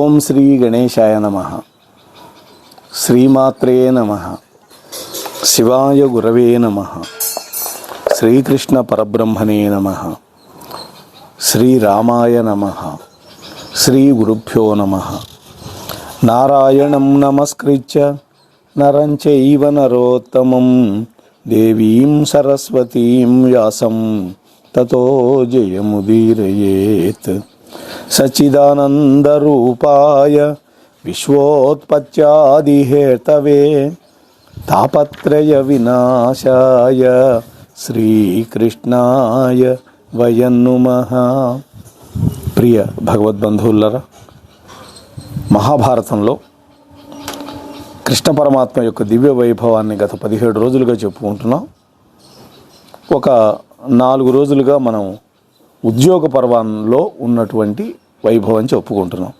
ఓం శ్రీ గణేశాయ నమః. శ్రీమాత్రే నమః. శివాయ గురవే నమః. శ్రీకృష్ణ పరబ్రహ్మణే నమః. శ్రీరామాయ నమః. శ్రీ గురుభ్యో నమః. నారాయణం నమస్కృత్య నరం చైవ నరోత్తమం దేవీం సరస్వతీం వ్యాసం తతో జయముదీరయేత్. సచ్చిదానందరూపాయ విశ్వోత్పత్యాదిహేతవే తాపత్రయ వినాశాయ శ్రీకృష్ణాయ వయం నమః. ప్రియ భగవద్బంధువులరా, మహాభారతంలో కృష్ణ పరమాత్మ యొక్క దివ్య వైభవాన్ని గత 17 రోజులుగా చెప్పుకుంటున్నాం. ఒక 4 రోజులుగా మనం ఉద్యోగ పర్వంలో ఉన్నటువంటి వైభవం చెప్పుకుంటున్నాం.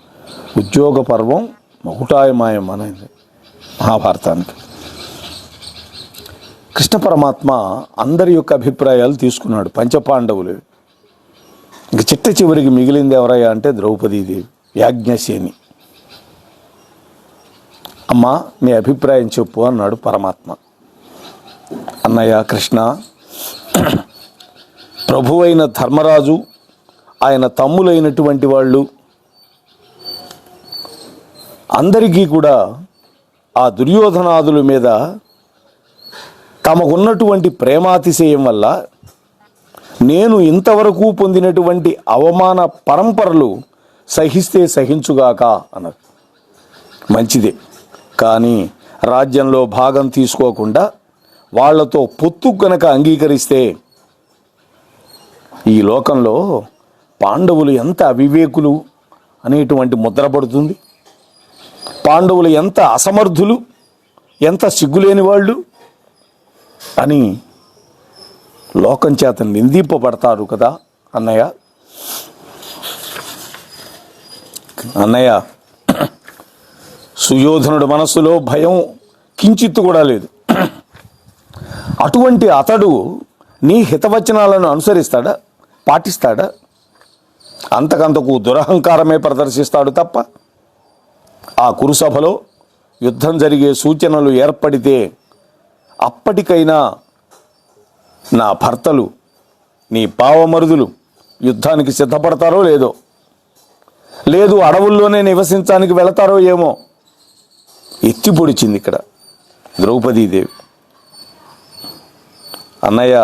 ఉద్యోగ పర్వం మకుటాయమాయం అనేది మహాభారతానికి. కృష్ణ పరమాత్మ అందరి యొక్క అభిప్రాయాలు తీసుకున్నాడు. పంచపాండవులు, ఇంక చిట్ట చివరికి మిగిలింది ఎవరయ్యా అంటే ద్రౌపదీదేవి, యాజ్ఞసేని. అమ్మా, నీ అభిప్రాయం చెప్పు అన్నాడు పరమాత్మ. అన్నయ్య కృష్ణ, ప్రభువైన ధర్మరాజు, ఆయన తమ్ములైనటువంటి వాళ్ళు అందరికీ కూడా ఆ దుర్యోధనాదుల మీద తమకున్నటువంటి ప్రేమాతిశయం వల్ల నేను ఇంతవరకు పొందినటువంటి అవమాన పరంపరలు సహిస్తే సహించుగాక అన్నారు. మంచిదే, కానీ రాజ్యంలో భాగం తీసుకోకుండా వాళ్లతో పొత్తు కనుక అంగీకరిస్తే ఈ లోకంలో పాండవులు ఎంత అవివేకులు అనేటువంటి ముద్ర పడుతుంది. పాండవులు ఎంత అసమర్థులు, ఎంత సిగ్గులేని వాళ్ళు అని లోకం చేత నిందింపబడతారు కదా అన్నయ్య. అన్నయ్య, సుయోధనుడి మనస్సులో భయం కించిత్తు కూడా లేదు. అటువంటి అతడు నీ హితవచనాలను అనుసరిస్తాడా, పాటిస్తాడా? అంతకంతకు దురహంకారమే ప్రదర్శిస్తాడు తప్ప ఆ కురుసభలో యుద్ధం జరిగే సూచనలు ఏర్పడితే అప్పటికైనా నా భర్తలు, నీ పావమరుదులు యుద్ధానికి సిద్ధపడతారో లేదో, లేదు అడవుల్లోనే నివసించడానికి వెళతారో ఏమో ఎత్తి పొడిచింది ఇక్కడ ద్రౌపదీదేవి. అన్నయ్య,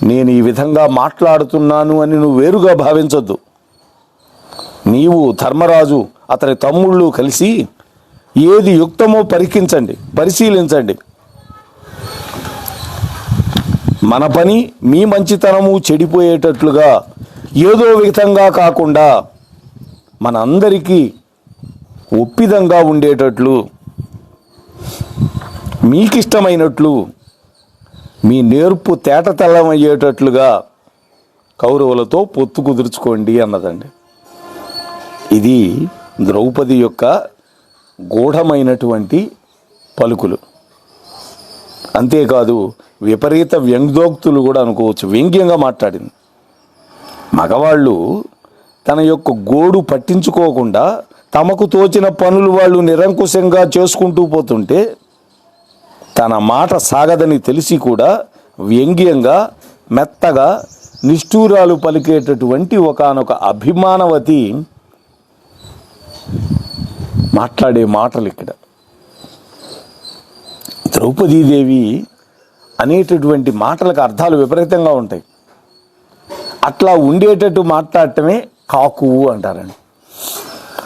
నేను ఈ విధంగా మాట్లాడుతున్నాను అని నువ్వు వేరుగా భావించొద్దు. నీవు, ధర్మరాజు, అతని తమ్ముళ్ళు కలిసి ఏది యుక్తమో పరిశీలించండి. మన పని మీ మంచితనము చెడిపోయేటట్లుగా ఏదో విధంగా కాకుండా మన అందరికీ ఒప్పిదంగా ఉండేటట్లు, మీకిష్టమైనట్లు, మీ నేర్పు తేటతెల్లమయ్యేటట్లుగా కౌరవులతో పొత్తు కుదుర్చుకోండి అన్నదండి. ఇది ద్రౌపది యొక్క గూఢమైనటువంటి పలుకులు. అంతేకాదు విపరీత వ్యంగ్యోక్తులు కూడా అనుకోవచ్చు. వ్యంగ్యంగా మాట్లాడింది. మగవాళ్ళు తన యొక్క గోడు పట్టించుకోకుండా తమకు తోచిన పనులు వాళ్ళు నిరంకుశంగా చేసుకుంటూ పోతుంటే తన మాట సాగదని తెలిసి కూడా వ్యంగ్యంగా, మెత్తగా, నిష్ఠూరాలు పలికేటటువంటి ఒకానొక అభిమానవతి మాట్లాడే మాటలు ఇక్కడ. ద్రౌపదీదేవి అనేటటువంటి మాటలకు అర్థాలు విపరీతంగా ఉంటాయి. అట్లా ఉండేటట్టు మాట్లాడటమే కాకువు అంటారండి.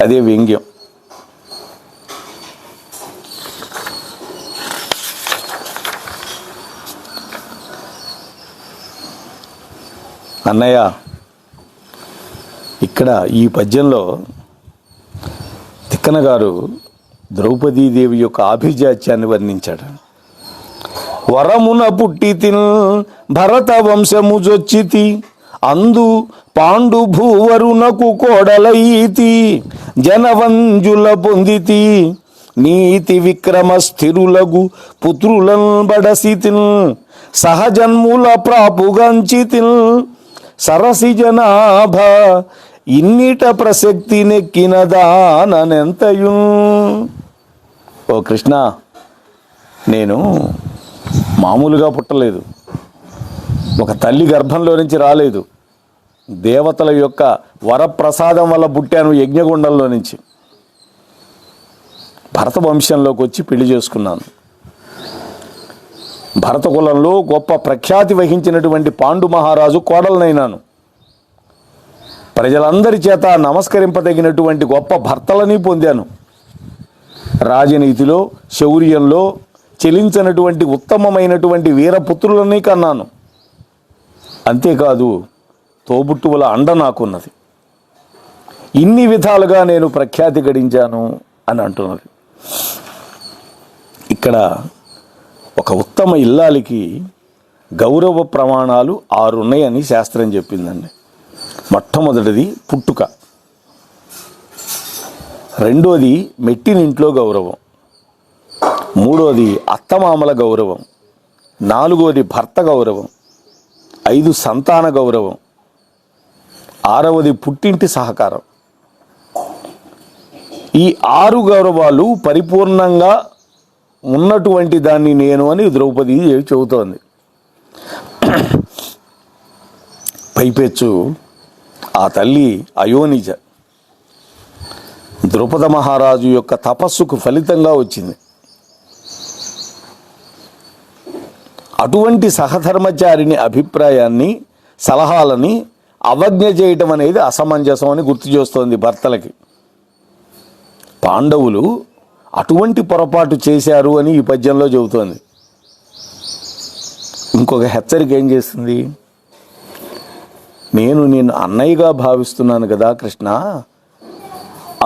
అదే వ్యంగ్యం. అన్నయ్య, ఇక్కడ ఈ పద్యంలో తిక్కన గారు ద్రౌపదీదేవి యొక్క ఆభిజాత్యాన్ని వర్ణించాడు. వరమున పుట్టితిన్ భరత వంశము జొచ్చితి, అందు పాండు భూవరునకు కోడలైతి, జనవంజుల పొందితి, నీతి విక్రమ స్థిరులగు పుత్రులను బడసితిన్, సహజన్ముల ప్రాపుగంచితిన్, సరసి జనాభ ఇన్నిట ప్రసక్తి నెక్కినదానెంతయు. ఓ కృష్ణ, నేను మామూలుగా పుట్టలేదు, ఒక తల్లి గర్భంలో నుంచి రాలేదు, దేవతల యొక్క వరప్రసాదం వల్ల పుట్టాను యజ్ఞగుండంలో నుంచి. భరత వంశంలోకి వచ్చి పెళ్లి చేసుకున్నాను. భరత కులంలో గొప్ప ప్రఖ్యాతి వహించినటువంటి పాండు మహారాజు కోడలనైనాను. ప్రజలందరి చేత నమస్కరింపదగినటువంటి గొప్ప భర్తలని పొందాను. రాజనీతిలో, శౌర్యంలో చెలించినటువంటి ఉత్తమమైనటువంటి వీరపుత్రులని కన్నాను. అంతేకాదు, తోబుట్టువుల అండ నాకున్నది. ఇన్ని విధాలుగా నేను ప్రఖ్యాతి గడించాను అని అంటున్నది. ఇక్కడ ఒక ఉత్తమ ఇల్లాలికి గౌరవ ప్రమాణాలు 6 ఉన్నాయని శాస్త్రం చెప్పిందండి. మొట్టమొదటిది పుట్టుక, రెండోది మెట్టినింట్లో గౌరవం, మూడోది అత్తమామల గౌరవం, నాలుగోది భర్త గౌరవం, 5 సంతాన గౌరవం, 6వది పుట్టింటి సహకారం. ఈ 6 గౌరవాలు పరిపూర్ణంగా ఉన్నటువంటి దాన్ని నేను అని ద్రౌపది చెబుతోంది. పైపెచ్చు ఆ తల్లి అయోనిజ ద్రుపద మహారాజు యొక్క తపస్సుకు ఫలితంగా వచ్చింది. అటువంటి సహధర్మచారిని అభిప్రాయాన్ని, సలహాలని అవజ్ఞ చేయటం అనేది అసమంజసం అని గుర్తు చేస్తోంది భర్తలకి. పాండవులు అటువంటి పొరపాటు చేశారు అని ఈ పద్యంలో చెబుతోంది. ఇంకొక హెచ్చరిక ఏం చేస్తుంది? నేను నిన్ను అన్నయ్యగా భావిస్తున్నాను కదా కృష్ణ,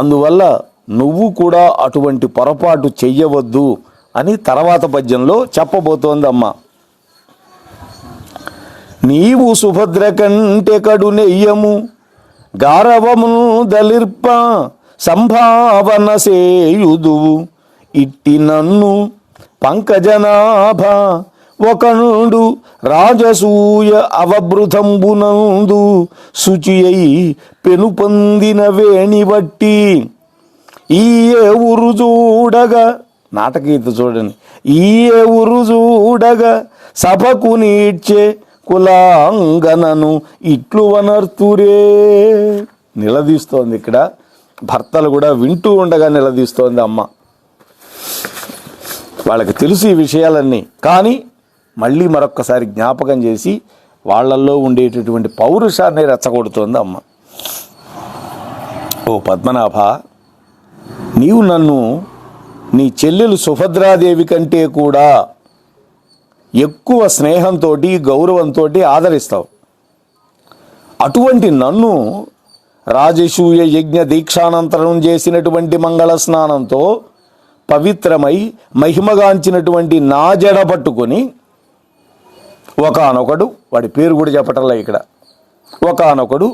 అందువల్ల నువ్వు కూడా అటువంటి పొరపాటు చెయ్యవద్దు అని తర్వాత పద్యంలో చెప్పబోతోంది అమ్మ. నీవు సుభద్ర కంటే కడు నెయ్యము గారవమును దలిర్ప సంభావన సేయుదువు, ఇట్టి నన్ను పంకజనాభ ఒకనుడు రాజసూయ అవబృతంబునందు శుచి అయి పెను పొందిన వేణి బట్టి ఈ ఊరు చూడగా, నాటకీత చూడండి, ఈ ఊరు చూడగా సభకు నీడ్చే కులాంగనను ఇట్లు వనర్తురే. నిలదీస్తోంది ఇక్కడ, భర్తలు కూడా వింటూ ఉండగా నిలదీస్తోంది అమ్మ. వాళ్ళకి తెలుసు ఈ విషయాలన్నీ, కానీ మళ్ళీ మరొక్కసారి జ్ఞాపకం చేసి వాళ్ళల్లో ఉండేటటువంటి పౌరుషాన్ని రెచ్చగొడుతోంది అమ్మ. ఓ పద్మనాభ, నీవు నన్ను నీ చెల్లెలు సుభద్రాదేవి కంటే కూడా ఎక్కువ స్నేహంతో, గౌరవంతో ఆదరిస్తావు. అటువంటి నన్ను రాజసూయ యజ్ఞ దీక్షానంతరం చేసినటువంటి మంగళ స్నానంతో పవిత్రమై మహిమగాంచినటువంటి నా జడ పట్టుకొని ఒకానొకడు, వాడి పేరు కూడా చెప్పటంలా ఇక్కడ, ఒకానొకడు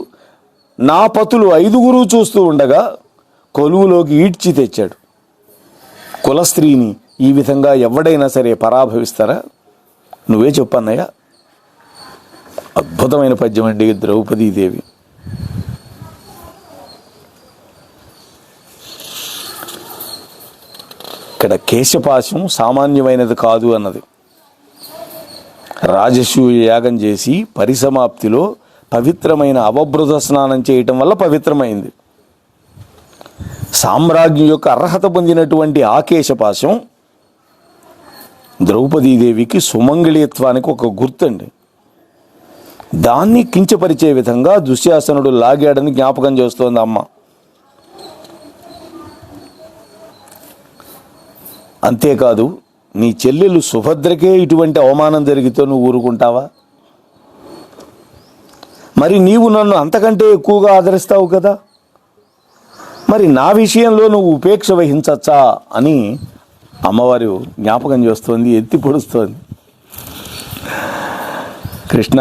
నా పతులు 5గురు చూస్తూ ఉండగా కొలువులోకి ఈడ్చి తెచ్చాడు. కులస్త్రీని ఈ విధంగా ఎవడైనా సరే పరాభవిస్తారా? నువ్వే చెప్పన్నయ్య. అద్భుతమైన పద్యం అండి ద్రౌపదీదేవి. ఇక్కడ కేశపాశం సామాన్యమైనది కాదు అన్నది. రాజసూయ యాగం చేసి పరిసమాప్తిలో పవిత్రమైన అవబృత స్నానం చేయటం వల్ల పవిత్రమైంది. సామ్రాజ్యం యొక్క అర్హత పొందినటువంటి ఆ కేశపాశం ద్రౌపదీదేవికి సుమంగళీత్వానికి ఒక గుర్తండి. దాన్ని కించపరిచే విధంగా దుశ్శాసనుడు లాగాడని జ్ఞాపకం చేస్తోంది అమ్మ. అంతేకాదు, నీ చెల్లెలు సుభద్రకే ఇటువంటి అవమానం జరిగితే నువ్వు ఊరుకుంటావా? మరి నీవు నన్ను అంతకంటే ఎక్కువగా ఆదరిస్తావు కదా, మరి నా విషయంలో నువ్వు ఉపేక్ష వహించచ్చా అని అమ్మవారు జ్ఞాపకం చేస్తోంది, ఎత్తి పొడుస్తోంది. కృష్ణ,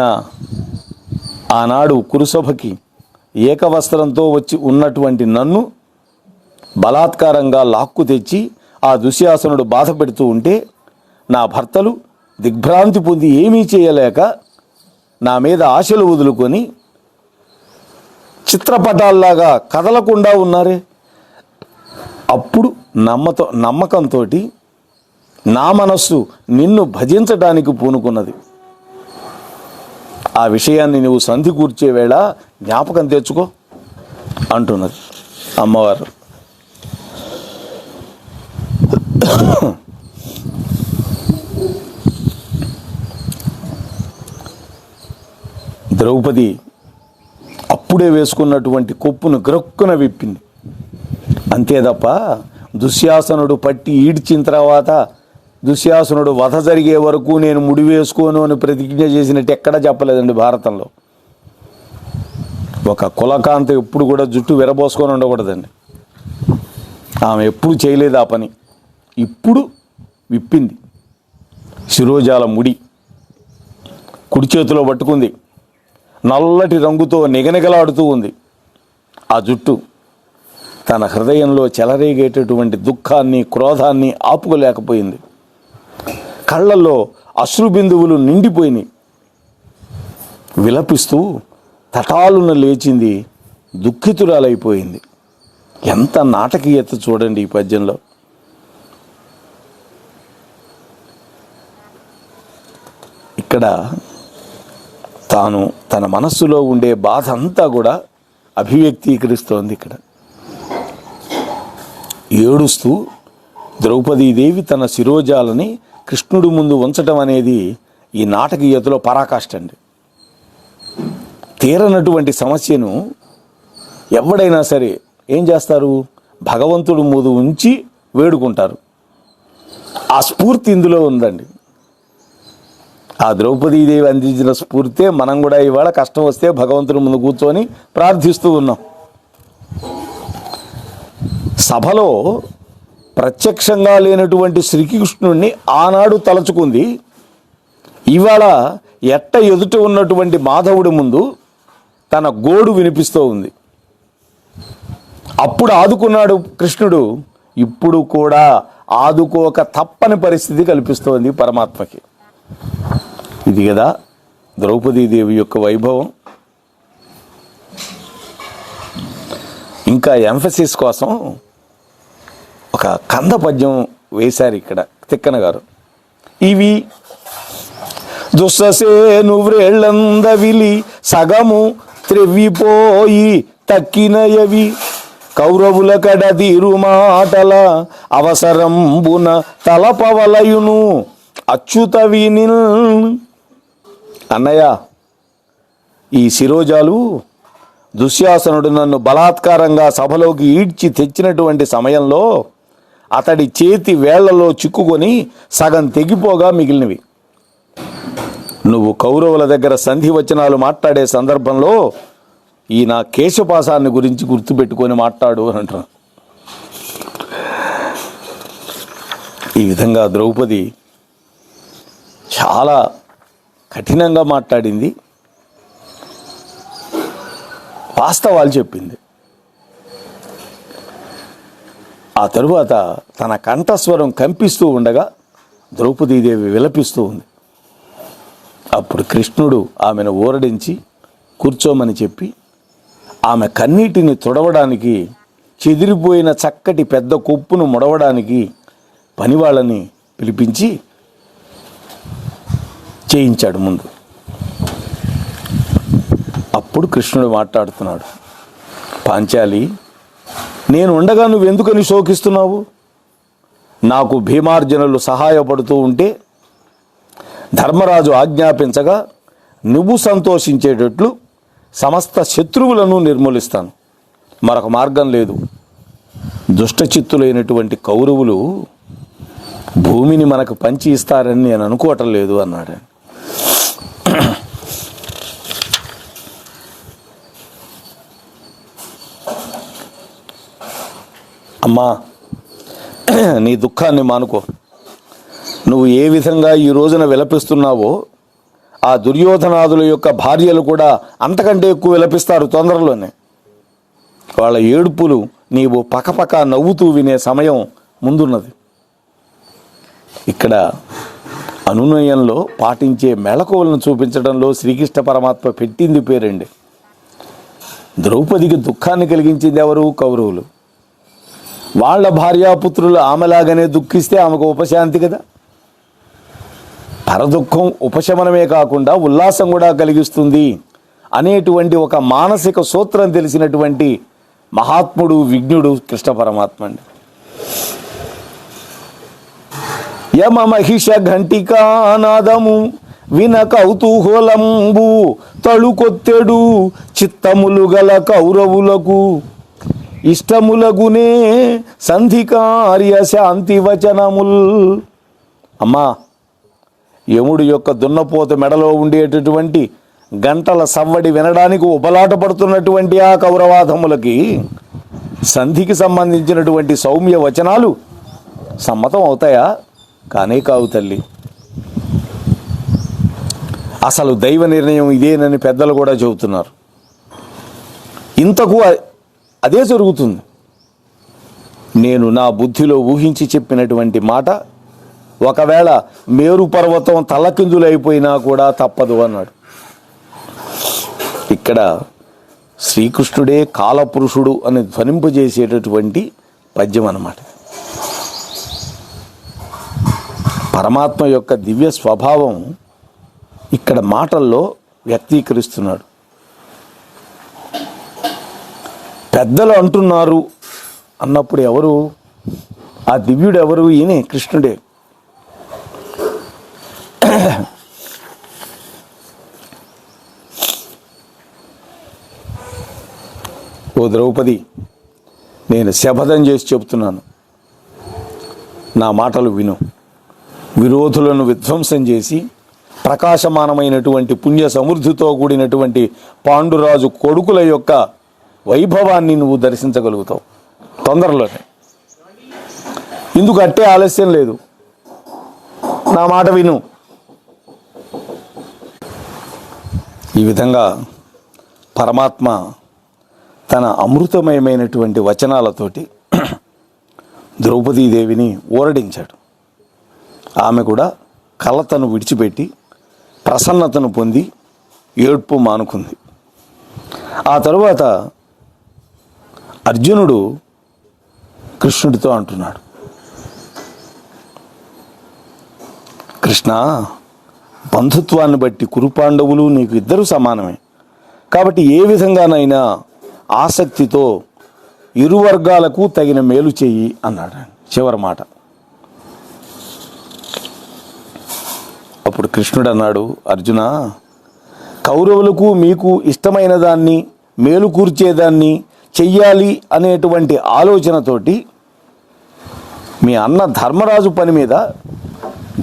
ఆనాడు కురుసభకి ఏకవస్త్రంతో వచ్చి ఉన్నటువంటి నన్ను బలాత్కారంగా లాక్కు తెచ్చి ఆ దుశ్శాసనుడు బాధ పెడుతూ ఉంటే నా భర్తలు దిగ్భ్రాంతి పొంది ఏమీ చేయలేక నా మీద ఆశలు వదులుకొని చిత్రపటాల్లాగా కదలకుండా ఉన్నారే. అప్పుడు నమ్మకంతో నా మనస్సు నిన్ను భజించడానికి పూనుకున్నది. ఆ విషయాన్ని నువ్వు సంధి కూర్చే వేళ జ్ఞాపకం తెచ్చుకో అంటున్నది అమ్మవారు. ద్రౌపది అప్పుడే వేసుకున్నటువంటి కొప్పును గ్రక్కున విప్పింది. అంతే తప్ప దుశ్శాసనుడు పట్టి ఈడ్చిన తర్వాత దుశ్శాసనుడు వధ జరిగే వరకు నేను ముడి వేసుకోను అని ప్రతిజ్ఞ చేసినట్టు ఎక్కడా చెప్పలేదండి భారతంలో. ఒక కులకాంత ఎప్పుడు కూడా జుట్టు విరబోసుకొని ఉండకూడదండి. ఆమె ఎప్పుడు చేయలేదు ఆ పని. ఇప్పుడు విప్పింది. శిరోజాల ముడి కుడి చేతిలో పట్టుకుంది. నల్లటి రంగుతో నిగనిగలాడుతూ ఉంది ఆ జుట్టు. తన హృదయంలో చెలరేగేటటువంటి దుఃఖాన్ని, క్రోధాన్ని ఆపుకోలేకపోయింది. కళ్ళల్లో అశ్రుబిందువులు నిండిపోయినాయి. విలపిస్తూ తటాలున లేచింది, దుఃఖితురాలైపోయింది. ఎంత నాటకీయత చూడండి ఈ పద్యంలో. ఇక్కడ తాను తన మనస్సులో ఉండే బాధ అంతా కూడా అభివ్యక్తీకరిస్తోంది. ఇక్కడ ఏడుస్తూ ద్రౌపదీదేవి తన శిరోజాలని కృష్ణుడి ముందు ఉంచటం అనేది ఈ నాటకీయతలో పరాకాష్ఠ అండి. తీరనటువంటి సమస్యను ఎవడైనా సరే ఏం చేస్తారు? భగవంతుడు ముందు ఉంచి వేడుకుంటారు. ఆ స్ఫూర్తి ఇందులో ఉందండి. ఆ ద్రౌపదీదేవి అందించిన స్ఫూర్తే మనం కూడా ఇవాళ కష్టం వస్తే భగవంతుడి ముందు కూర్చొని ప్రార్థిస్తూ ఉన్నాం. సభలో ప్రత్యక్షంగా లేనటువంటి శ్రీకృష్ణుడిని ఆనాడు తలచుకుంది. ఇవాళ ఎదుట ఉన్నటువంటి మాధవుడి ముందు తన గోడు వినిపిస్తూ ఉంది. అప్పుడు ఆదుకున్నాడు కృష్ణుడు, ఇప్పుడు కూడా ఆదుకోక తప్పని పరిస్థితి కల్పిస్తోంది పరమాత్మకి. ఇది కదా ద్రౌపదీదేవి యొక్క వైభవం. ఇంకా ఎంఫసిస్ కోసం ఒక కంద పద్యం వేశారు ఇక్కడ తిక్కన గారు. ఇవి దుస్ససేను వ్రేళ్ళందవిలి సగము త్రెవ్విపోయి తక్కినయవి కౌరవుల కడదీరు మాటల అవసరంబున తలపవలయును అచ్యుత వినిల్. అన్నయ్య, ఈ శిరోజాలు దుశ్శాసనుడు నన్ను బలాత్కారంగా సభలోకి ఈడ్చి తెచ్చినటువంటి సమయంలో అతడి చేతి వేళ్లలో చిక్కుకొని సగం తెగిపోగా మిగిలినవి. నువ్వు కౌరవుల దగ్గర సంధి వచనాలు మాట్లాడే సందర్భంలో ఈ నా కేశపాసాన్ని గురించి గుర్తుపెట్టుకొని మాట్లాడు అని అంటున్నాను. ఈ విధంగా ద్రౌపది చాలా కఠినంగా మాట్లాడింది, వాస్తవాలు చెప్పింది. ఆ తరువాత తన కంఠస్వరం కంపిస్తూ ఉండగా ద్రౌపదీదేవి విలపిస్తూ ఉంది. అప్పుడు కృష్ణుడు ఆమెను ఊరడించి కూర్చోమని చెప్పి ఆమె కన్నీటిని తుడవడానికి, చెదిరిపోయిన చక్కటి పెద్ద కొప్పును ముడవడానికి పనివాళ్ళని పిలిపించి చేయించాడు ముందు. అప్పుడు కృష్ణుడు మాట్లాడుతున్నాడు, పాంచాలి, నేను ఉండగా నువ్వెందుకని శోకిస్తున్నావు? నాకు భీమార్జునులు సహాయపడుతూ ఉంటే ధర్మరాజు ఆజ్ఞాపించగా నువ్వు సంతోషించేటట్లు సమస్త శత్రువులను నిర్మూలిస్తాను. మరొక మార్గం లేదు. దుష్టచిత్తులైనటువంటి కౌరవులు భూమిని మనకు పంచి ఇస్తారని నేను అనుకోవటం లేదు అన్నాడు. అమ్మా, నీ దుఃఖాన్ని మానుకో. నువ్వు ఏ విధంగా ఈ రోజున విలపిస్తున్నావో ఆ దుర్యోధనాదుల యొక్క భార్యలు కూడా అంతకంటే ఎక్కువ విలపిస్తారు తొందరలోనే. వాళ్ళ ఏడుపులు నీవు పకపక నవ్వుతూ వినే సమయం ముందున్నది. ఇక్కడ అనునయంలో పాటించే మెళకువలను చూపించడంలో శ్రీకృష్ణ పరమాత్మ పెట్టింది పేరండి. ద్రౌపదికి దుఃఖాన్ని కలిగించింది ఎవరు? కౌరవులు. వాళ్ళ భార్యాపుత్రులు ఆమెలాగానే దుఃఖిస్తే ఆమెకు ఉపశాంతి కదా. పరదుఃఖం ఉపశమనమే కాకుండా ఉల్లాసం కూడా కలిగిస్తుంది అనేటువంటి ఒక మానసిక సూత్రం తెలిసినటువంటి మహాత్ముడు, విజ్ఞుడు కృష్ణ పరమాత్మ అండి. యమ మహిష ఘంటికానాదము విన కౌతూహలంబు తళుకొత్తెడు చిత్తములు గల కౌరవులకు ఇష్టములగునే సంధికార్య శాంతి వచనముల్. అమ్మా, యముడి యొక్క దున్నపోత మెడలో ఉండేటటువంటి గంటల సవ్వడి వినడానికి ఉబలాట పడుతున్నటువంటి ఆ కౌరవాధములకి సంధికి సంబంధించినటువంటి సౌమ్య వచనాలు సమ్మతం అవుతాయా? కానే కావు తల్లి. అసలు దైవ నిర్ణయం ఇదేనని పెద్దలు కూడా చెబుతున్నారు. ఇంతకు అదే జరుగుతుంది. నేను నా బుద్ధిలో ఊహించి చెప్పినటువంటి మాట ఒకవేళ మేరు పర్వతం తలకిందులైపోయినా కూడా తప్పదు అన్నాడు. ఇక్కడ శ్రీకృష్ణుడే కాలపురుషుడు అని ధ్వనింపజేసేటటువంటి పద్యం అన్నమాట. పరమాత్మ యొక్క దివ్య స్వభావం ఇక్కడ మాటల్లో వ్యక్తీకరిస్తున్నాడు. పెద్దలు అంటున్నారు అన్నప్పుడు ఎవరు? ఆ దివ్యుడు ఎవరు? ఈయనే కృష్ణుడే. ఓ ద్రౌపది, నేను శపథం చేసి చెబుతున్నాను, నా మాటలు విను. విరోధులను విధ్వంసం చేసి ప్రకాశమానమైనటువంటి పుణ్య సమృద్ధితో కూడినటువంటి పాండురాజు కొడుకుల యొక్క వైభవాన్ని నువ్వు దర్శించగలుగుతావు తొందరలోనే. ఇందుకు అట్టే ఆలస్యం లేదు, నా మాట విను. ఈ విధంగా పరమాత్మ తన అమృతమయమైనటువంటి వచనాలతోటి ద్రౌపదీదేవిని ఊరడించాడు. ఆమె కూడా కలతను విడిచిపెట్టి ప్రసన్నతను పొంది ఏడ్పు మానుకుంది. ఆ తరువాత అర్జునుడు కృష్ణుడితో అంటున్నాడు, కృష్ణ, బంధుత్వాన్ని బట్టి కురుపాండవులు నీకు ఇద్దరు సమానమే. కాబట్టి ఏ విధంగానైనా ఆసక్తితో ఇరు వర్గాలకు తగిన మేలు చెయ్యి అన్నాడు చివరి మాట. అప్పుడు కృష్ణుడు అన్నాడు, అర్జున, కౌరవులకు మీకు ఇష్టమైన దాన్ని, మేలు కూర్చేదాన్ని చెయ్యాలి అనేటువంటి ఆలోచనతోటి మీ అన్న ధర్మరాజు పని మీద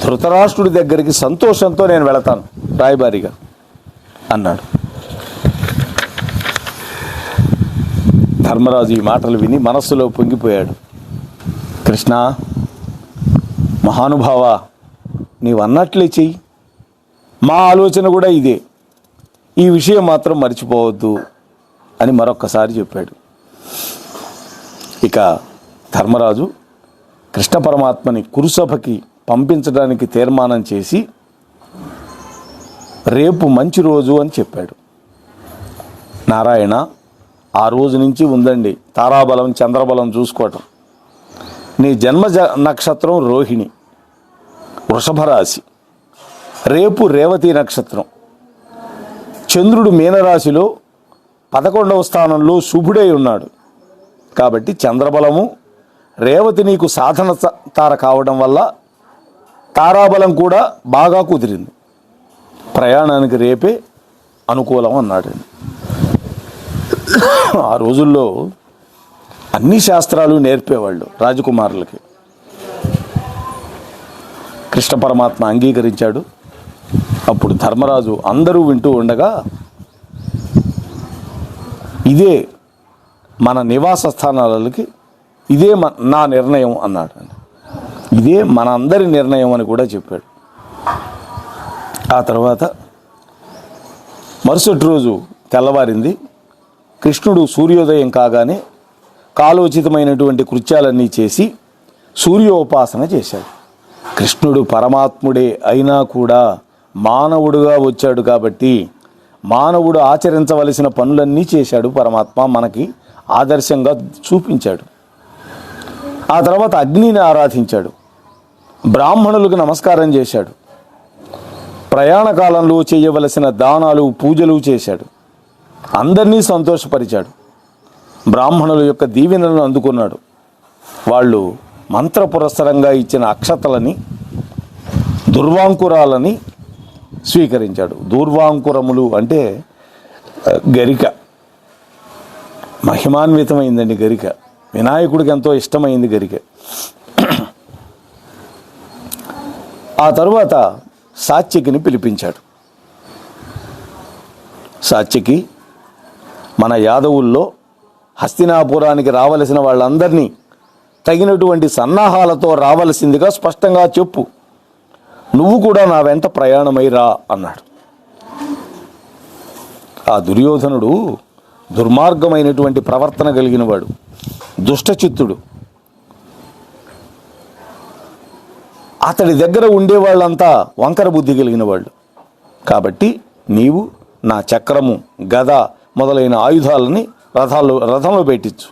ధృతరాష్ట్రుడి దగ్గరికి సంతోషంతో నేను వెళతాను రాయబారిగా అన్నాడు. ధర్మరాజు ఈ మాటలు విని మనస్సులో పొంగిపోయాడు. కృష్ణ, మహానుభావ, నీవు అన్నట్లే చెయ్యి, మా ఆలోచన కూడా ఇదే, ఈ విషయం మాత్రం మర్చిపోవద్దు అని మరొక్కసారి చెప్పాడు. ఇక ధర్మరాజు కృష్ణ పరమాత్మని కురుసభకి పంపించడానికి తీర్మానం చేసి రేపు మంచి రోజు అని చెప్పాడు. నారాయణ, ఆ రోజు నుంచి ఉందండి తారాబలం, చంద్రబలం చూసుకోవటం. నీ జన్మ నక్షత్రం రోహిణి, వృషభ రాశి. రేపు రేవతి నక్షత్రం. చంద్రుడు మీనరాశిలో 11వ స్థానంలో శుభుడై ఉన్నాడు. కాబట్టి చంద్రబలము, రేవతి నీకు సాధన తార కావడం వల్ల తారాబలం కూడా బాగా కుదిరింది. ప్రయాణానికి రేపే అనుకూలం అన్నాడు. ఆ రోజుల్లో అన్ని శాస్త్రాలు నేర్పేవాళ్ళు రాజకుమారులకి. కృష్ణ పరమాత్మ అంగీకరించాడు. అప్పుడు ధర్మరాజు అందరూ వింటూ ఉండగా, ఇదే మన నివాస స్థానాలకి ఇదే నా నిర్ణయం అన్నాడు. ఇదే మన అందరి నిర్ణయం అని కూడా చెప్పాడు. ఆ తర్వాత మరుసటి రోజు తెల్లవారింది. కృష్ణుడు సూర్యోదయం కాగానే కాలోచితమైనటువంటి కృత్యాలన్నీ చేసి సూర్యోపాసన చేశాడు. కృష్ణుడు పరమాత్ముడే అయినా కూడా మానవుడుగా వచ్చాడు కాబట్టి మానవుడు ఆచరించవలసిన పనులన్నీ చేశాడు పరమాత్మ, మనకి ఆదర్శంగా చూపించాడు. ఆ తర్వాత అగ్నిని ఆరాధించాడు, బ్రాహ్మణులకు నమస్కారం చేశాడు, ప్రయాణ కాలంలో చేయవలసిన దానాలు పూజలు చేశాడు, అందరినీ సంతోషపరిచాడు, బ్రాహ్మణుల యొక్క దీవెనలను అందుకున్నాడు. వాళ్ళు మంత్రపురస్సరంగా ఇచ్చిన అక్షతలని, దుర్వాంకురాలని స్వీకరించాడు. దూర్వాంకురములు అంటే గరిక, మహిమాన్వితమైందండి గరిక. వినాయకుడికి ఎంతో ఇష్టమైంది గరిక. ఆ తరువాత సాత్యకిని పిలిపించాడు. సాత్యకి మన యాదవుల్లో హస్తినాపురానికి రావలసిన వాళ్ళందరినీ తగినటువంటి సన్నాహాలతో రావలసిందిగా స్పష్టంగా చెప్పు, నువ్వు కూడా నా వెంట ప్రయాణమై రా అన్నాడు. ఆ దుర్యోధనుడు దుర్మార్గమైనటువంటి ప్రవర్తన కలిగినవాడు, దుష్టచిత్తుడు. అతడి దగ్గర ఉండేవాళ్ళంతా వంకర బుద్ధి కలిగిన వాళ్ళు. కాబట్టి నీవు నా చక్రము, గద మొదలైన ఆయుధాలని రథంలో పెట్టించు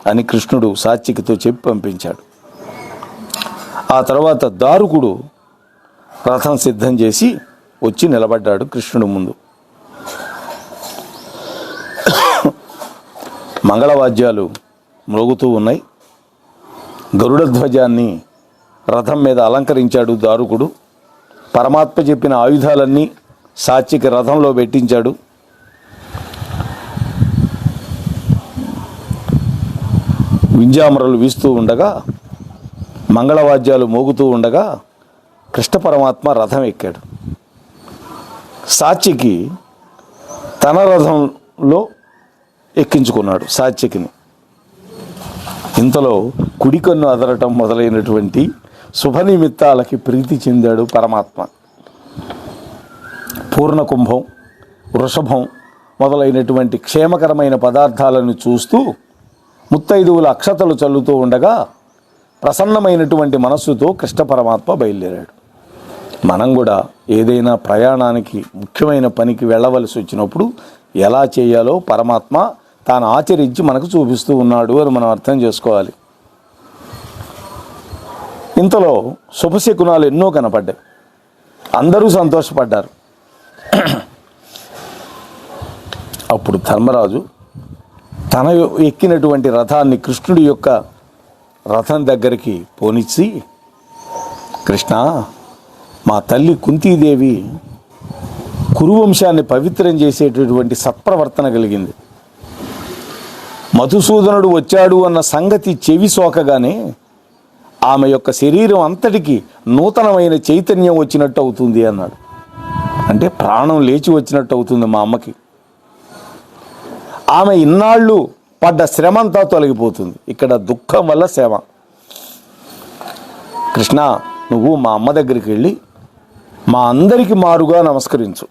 అని కృష్ణుడు సాత్యకితో చెప్పి పంపించాడు. ఆ తర్వాత దారుకుడు రథం సిద్ధం చేసి వచ్చి నిలబడ్డాడు కృష్ణుడు ముందు. మంగళవాద్యాలు మ్రోగుతూ ఉన్నాయి. గరుడ ధ్వజాన్ని రథం మీద అలంకరించాడు దారుకుడు. పరమాత్మ చెప్పిన ఆయుధాలన్నీ సాత్యకి రథంలో పెట్టించాడు. వింజామరలు వీస్తూ ఉండగా, మంగళవాద్యాలు మోగుతూ ఉండగా కృష్ణ పరమాత్మ రథం ఎక్కాడు. సాత్యకి తన రథంలో ఎక్కించుకున్నాడు సాత్యకిని. ఇంతలో కుడికన్ను అదరటం మొదలైనటువంటి శుభ నిమిత్తాలకి ప్రీతి చెందాడు పరమాత్మ. పూర్ణకుంభం, వృషభం మొదలైనటువంటి క్షేమకరమైన పదార్థాలను చూస్తూ ముత్తైదువుల అక్షతలు చల్లుతూ ఉండగా ప్రసన్నమైనటువంటి మనస్సుతో కృష్ణ పరమాత్మ బయలుదేరాడు. మనం కూడా ఏదైనా ప్రయాణానికి ముఖ్యమైన పనికి వెళ్ళవలసి వచ్చినప్పుడు ఎలా చేయాలో పరమాత్మ తాను ఆచరించి మనకు చూపిస్తూ ఉన్నాడు అని మనం అర్థం చేసుకోవాలి. ఇంతలో శుభశకునాలు ఎన్నో కనపడ్డాయి. అందరూ సంతోషపడ్డారు. అప్పుడు ధర్మరాజు తన ఎక్కినటువంటి రథాన్ని కృష్ణుడి యొక్క రథం దగ్గరికి పోనిచ్చి, కృష్ణ, మా తల్లి కుంతీదేవి కురువంశాన్ని పవిత్రం చేసేటటువంటి సత్ప్రవర్తన కలిగింది. మధుసూదనుడు వచ్చాడు అన్న సంగతి చెవి సోకగానే ఆమె యొక్క శరీరం అంతటికి నూతనమైన చైతన్యం వచ్చినట్టు అవుతుంది అన్నాడు. అంటే ప్రాణం లేచి వచ్చినట్టు అవుతుంది మా అమ్మకి. ఆమె ఇన్నాళ్ళు పడ్డ శ్రమంతా తొలగిపోతుంది. ఇక్కడ దుఃఖం వల్ల శ్రమ. కృష్ణ, నువ్వు మా అమ్మ దగ్గరికి వెళ్ళి మా అందరికి మారుగా నమస్కరించు,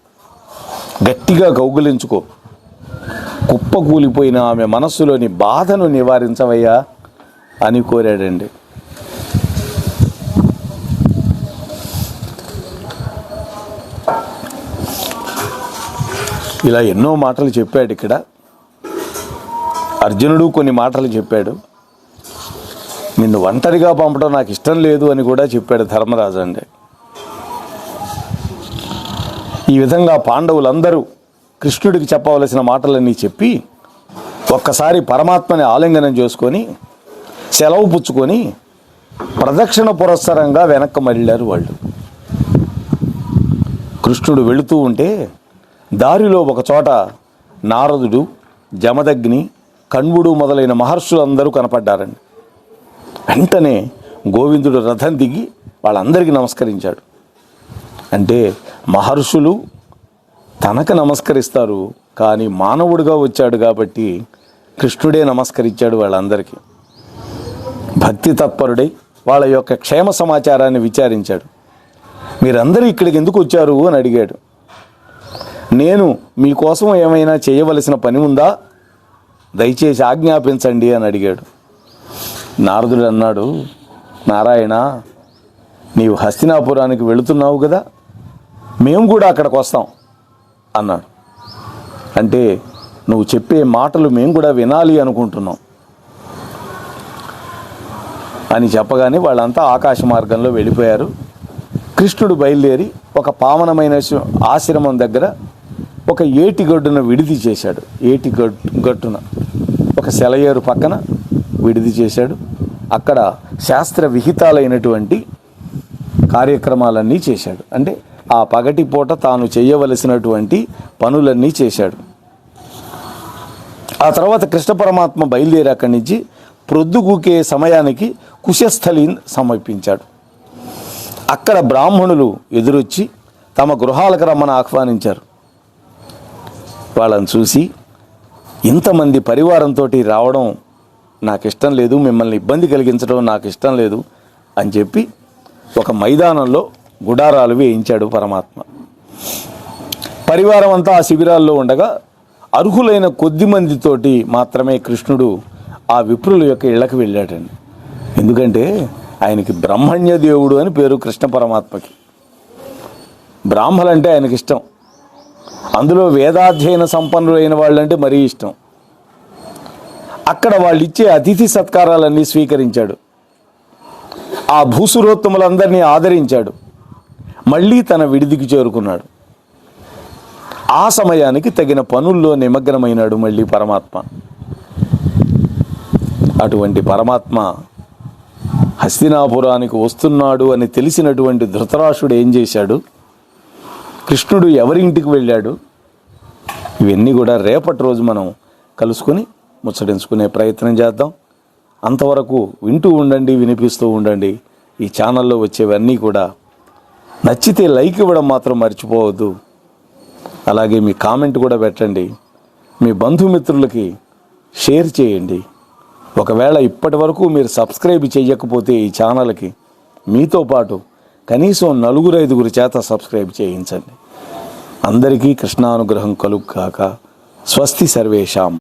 గట్టిగా కౌగిలించుకో, కుప్పకూలిపోయిన ఆమె మనస్సులోని బాధను నివారించవయ్యా అని కోరాడండి. ఇలా ఎన్నో మాటలు చెప్పాడు. ఇక్కడ అర్జునుడు కొన్ని మాటలు చెప్పాడు. నిన్ను ఒంటరిగా పంపడం నాకు ఇష్టం లేదు అని కూడా చెప్పాడు ధర్మరాజు అండి. ఈ విధంగా పాండవులందరూ కృష్ణుడికి చెప్పవలసిన మాటలన్నీ చెప్పి ఒక్కసారి పరమాత్మని ఆలింగనం చేసుకొని సెలవు పుచ్చుకొని ప్రదక్షిణ పురస్సరంగా వెనక్కి మళ్ళారు వాళ్ళు. కృష్ణుడు వెళుతూ ఉంటే దారిలో ఒక చోట నారదుడు, జమదగ్ని, కణ్వుడు మొదలైన మహర్షులందరూ కనపడ్డారండి. వెంటనే గోవిందుడు రథం దిగి వాళ్ళందరికీ నమస్కరించాడు. అంటే మహర్షులు తనకు నమస్కరిస్తారు, కానీ మానవుడిగా వచ్చాడు కాబట్టి కృష్ణుడే నమస్కరించాడు వాళ్ళందరికీ. భక్తి తత్పరుడై వాళ్ళ యొక్క క్షేమ సమాచారాన్ని విచారించాడు. మీరందరూ ఇక్కడికి ఎందుకు వచ్చారు అని అడిగాడు. నేను మీకోసం ఏమైనా చేయవలసిన పని ఉందా, దయచేసి ఆజ్ఞాపించండి అని అడిగాడు. నారదుడు అన్నాడు, నారాయణ, నీవు హస్తినాపురానికి వెళుతున్నావు కదా, మేము కూడా అక్కడికి వస్తాం అన్నాడు. అంటే నువ్వు చెప్పే మాటలు మేము కూడా వినాలి అనుకుంటున్నాం అని చెప్పగానే వాళ్ళంతా ఆకాశ మార్గంలో వెళ్ళిపోయారు. కృష్ణుడు బయలుదేరి ఒక పావనమైన ఆశ్రమం దగ్గర ఒక ఏటిగట్టున విడిది చేశాడు. గట్టున ఒక సెలయేరు పక్కన విడిది చేశాడు. అక్కడ శాస్త్ర విహితాలైనటువంటి కార్యక్రమాలన్నీ చేశాడు. అంటే ఆ పగటి పూట తాను చేయవలసినటువంటి పనులన్నీ చేశాడు. ఆ తర్వాత కృష్ణ పరమాత్మ బయలుదేరి అక్కడి నుంచి ప్రొద్దుగూకే సమయానికి కుశస్థలిని సమర్పించాడు. అక్కడ బ్రాహ్మణులు ఎదురొచ్చి తమ గృహాలకు రమ్మని ఆహ్వానించారు. వాళ్ళని చూసి, ఇంతమంది పరివారంతో రావడం నాకు ఇష్టం లేదు, మిమ్మల్ని ఇబ్బంది కలిగించడం నాకు ఇష్టం లేదు అని చెప్పి ఒక మైదానంలో గుడారాలు వేయించాడు పరమాత్మ. పరివారం అంతా ఆ శిబిరాల్లో ఉండగా అర్హులైన కొద్ది మందితోటి మాత్రమే కృష్ణుడు ఆ విప్రుల యొక్క ఇళ్ళకి వెళ్ళాడండి. ఎందుకంటే ఆయనకి బ్రహ్మణ్య దేవుడు అని పేరు కృష్ణ పరమాత్మకి. బ్రాహ్మలంటే ఆయనకి ఇష్టం, అందులో వేదాధ్యయన సంపన్నులైన వాళ్ళంటే మరీ ఇష్టం. అక్కడ వాళ్ళు ఇచ్చే అతిథి సత్కారాలన్నీ స్వీకరించాడు. ఆ భూసురోత్తములందరినీ ఆదరించాడు. మళ్ళీ తన విడిదికి చేరుకున్నాడు. ఆ సమయానికి తగిన పనుల్లో నిమగ్నమైనాడు మళ్ళీ పరమాత్మ. అటువంటి పరమాత్మ హస్తినాపురానికి వస్తున్నాడు అని తెలిసినటువంటి ధృతరాష్ట్రుడు ఏం చేశాడు, కృష్ణుడు ఎవరింటికి వెళ్ళాడు, ఇవన్నీ కూడా రేపటి రోజు మనం కలుసుకొని ముచ్చటించుకునే ప్రయత్నం చేద్దాం. అంతవరకు వింటూ ఉండండి, వినిపిస్తూ ఉండండి. ఈ ఛానల్లో వచ్చేవన్నీ కూడా నచ్చితే లైక్ ఇవ్వడం మాత్రం మర్చిపోవద్దు. అలాగే మీ కామెంట్ కూడా పెట్టండి. మీ బంధుమిత్రులకి షేర్ చేయండి. ఒకవేళ ఇప్పటి వరకు మీరు సబ్స్క్రైబ్ చేయకపోతే ఈ ఛానల్కి మీతో పాటు కనీసం 4-5 చేత సబ్స్క్రైబ్ చేయించండి. అందరికీ కృష్ణానుగ్రహం కలుగుగాక. స్వస్తి సర్వేషాం.